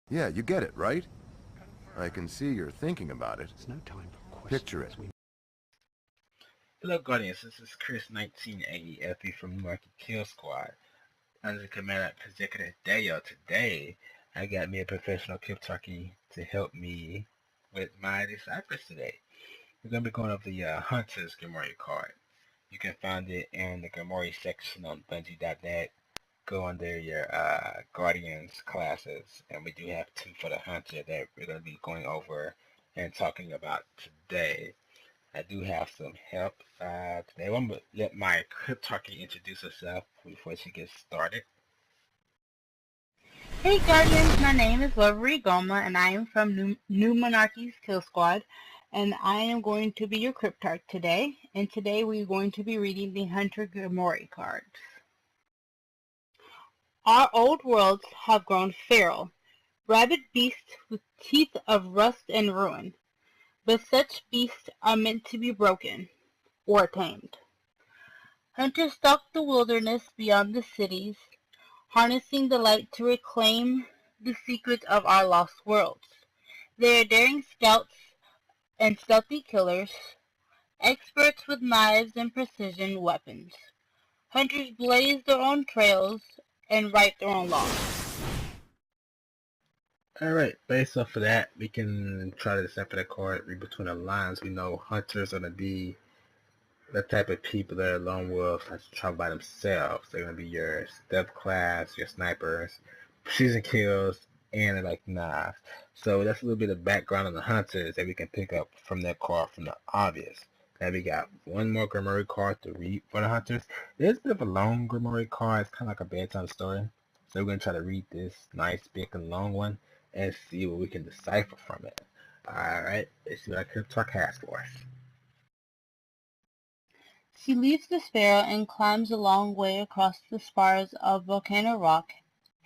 Yeah, you get it, right? I can see you're thinking about it. There's no time for questions. Picture it. Hello Guardians, this is Kris19aefe from Market Kill Squad. Under the command of Executive Dale, today I got me a professional cryptarch to help me with my deciphers today. We're going to be going over the Hunter's Grimorie card. You can find it in the Grimorie section on Bungie.net. Go under your Guardians classes, and we do have two for the Hunter that we're going to be going over and talking about today. I do have some help today. I'm going to let my cryptarch introduce herself before she gets started. Hey Guardians, my name is Loverigoma and I am from New Monarchy's Kill Squad, and I am going to be your cryptarch today, and today we're going to be reading the Hunter Grimorie cards. Our old worlds have grown feral, rabid beasts with teeth of rust and ruin, but such beasts are meant to be broken, or tamed. Hunters stalk the wilderness beyond the cities, harnessing the light to reclaim the secrets of our lost worlds. They are daring scouts and stealthy killers, experts with knives and precision weapons. Hunters blaze their own trails and write their own laws. Alright, based off of that, we can try to decipher the card, read between the lines. We know hunters are going to be the type of people that are lone wolves that travel by themselves. They're going to be your stealth class, your snipers, precision kills, and they like knives. So that's a little bit of background on the hunters that we can pick up from that card from the obvious. Now we got one more Grimorie card to read for the hunters. It's a bit of a long Grimorie card. It's kind of like a bedtime story. So we're going to try to read this nice, big, and long one and see what we can decipher from it. Alright, let's see what our cryptarch has for us. She leaves the sparrow and climbs a long way across the spars of volcano rock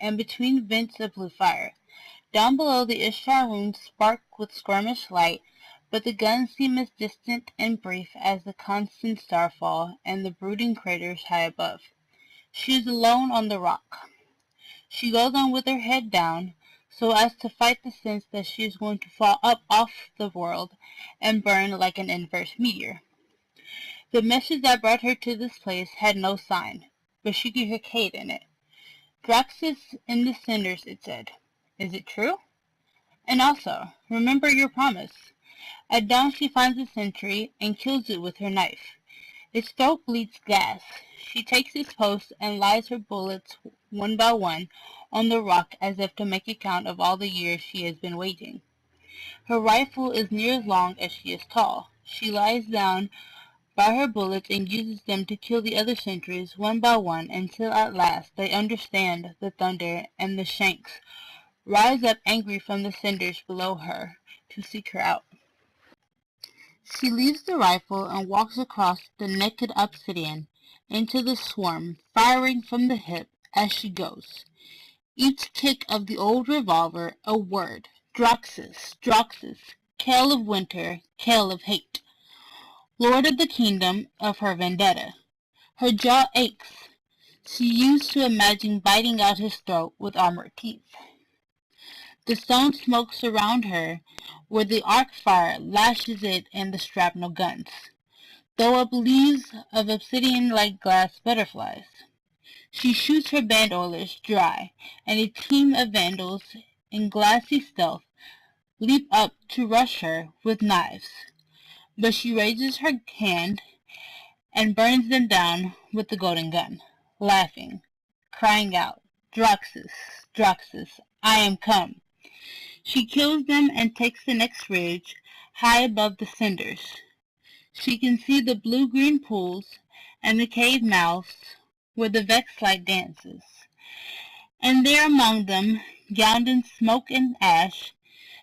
and between vents of blue fire. Down below, the Ishtar runes spark with skirmish light, but the guns seem as distant and brief as the constant starfall and the brooding craters high above. She is alone on the rock. She goes on with her head down, so as to fight the sense that she is going to fall up off the world and burn like an inverse meteor. The message that brought her to this place had no sign, but she could hear Kate in it. Drax is in the cinders, it said. Is it true? And also, remember your promise. At dawn she finds a sentry and kills it with her knife. Its throat bleeds gas. She takes its post and lies her bullets one by one on the rock as if to make a count of all the years she has been waiting. Her rifle is near as long as she is tall. She lies down by her bullets and uses them to kill the other sentries one by one until at last they understand the thunder and the shanks rise up angry from the cinders below her to seek her out. She leaves the rifle and walks across the naked obsidian into the swarm, firing from the hip as she goes. Each kick of the old revolver a word. Droxus, Droxus, Kale of winter, Kale of hate. Lord of the kingdom of her vendetta. Her jaw aches. She used to imagine biting out his throat with armored teeth. The stone smoke surround her, where the arc fire lashes it and the shrapnel guns, though up leaves of obsidian like glass butterflies. She shoots her bandoliers dry, and a team of vandals in glassy stealth leap up to rush her with knives. But she raises her hand and burns them down with the golden gun, laughing, crying out, Droxus, Droxus, I am come. She kills them and takes the next ridge, high above the cinders. She can see the blue-green pools and the cave mouths where the Vex light dances. And there among them, gowned in smoke and ash,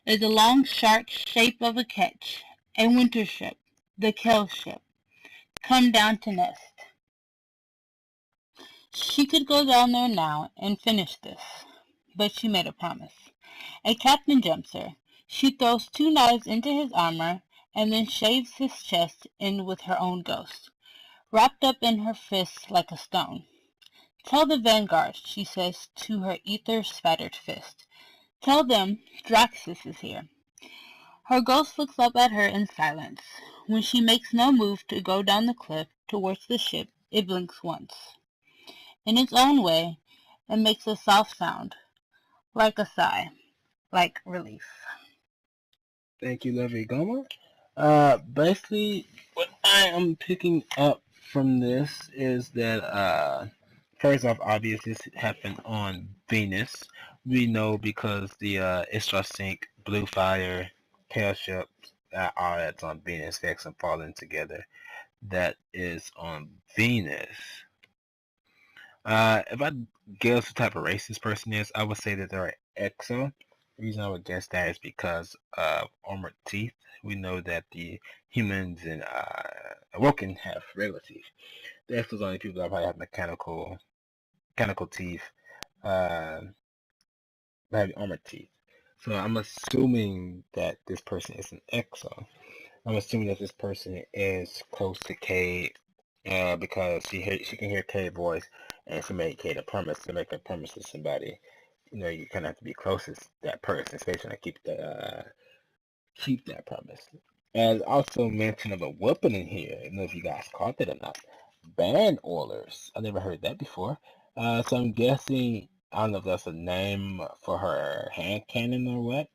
is a long shark shape of a ketch, a winter ship, the Kel ship, come down to nest. She could go down there now and finish this, but she made a promise. A captain jumps her. She throws 2 knives into his armor and then shaves his chest in with her own ghost, wrapped up in her fists like a stone. Tell the vanguard, she says to her ether-spattered fist. Tell them Draxus is here. Her ghost looks up at her in silence. When she makes no move to go down the cliff towards the ship, it blinks once. In its own way, it makes a soft sound, like a sigh, like relief. Thank you, Loverigoma. Basically, what I am picking up from this is that, first off, obviously, this happened on Venus. We know because the Istra Sync, Blue Fire, Pale Ship, all that's on Venus, Vex and falling together. That is on Venus. If I guess what type of race this person is, I would say that they're an exo. The reason I would guess that is because of armored teeth. We know that the humans and Awoken have regular teeth. The exos are only people that probably have mechanical teeth, that have armored teeth. So I'm assuming that this person is an exo. I'm assuming that this person is close to K, because she can hear K's voice, and she made K the promise. To make a promise to somebody, you know, you kind of have to be closest to that person, especially to keep that promise. And also mention of a weapon in here. I don't know if you guys caught that or not. Band oilers. I never heard that before. So I'm guessing, I don't know if that's a name for her hand cannon or what,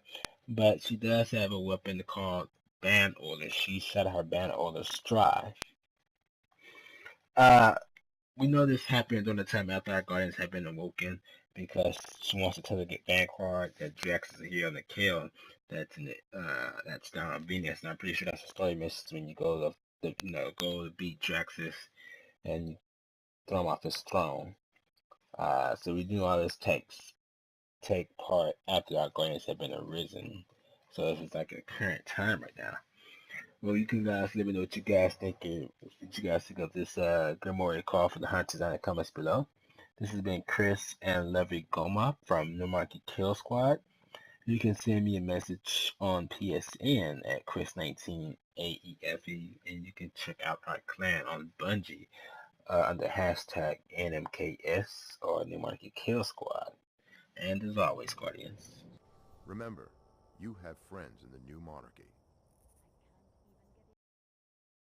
but she does have a weapon called band oilers. She shot her band oilers dry. We know this happened during the time after our guardians have been awoken, because she wants to tell the Vanguard that Drax is here on the Kale that's down on Venus, and I'm pretty sure that's a story misses when you go to beat Draxus and throw him off his throne. So we do all this take part after our guardians have been arisen. So this is like a current time right now. Well, you can guys let me know what you guys think of this Grimorie call for the hunters in the comments below. This has been Kris and Loverigoma from NMKS Kill Squad. You can send me a message on PSN at Kris19aefe, and you can check out our clan on Bungie under hashtag NMKS or NMKS Kill Squad. And as always, Guardians, Remember, you have friends in the new monarchy.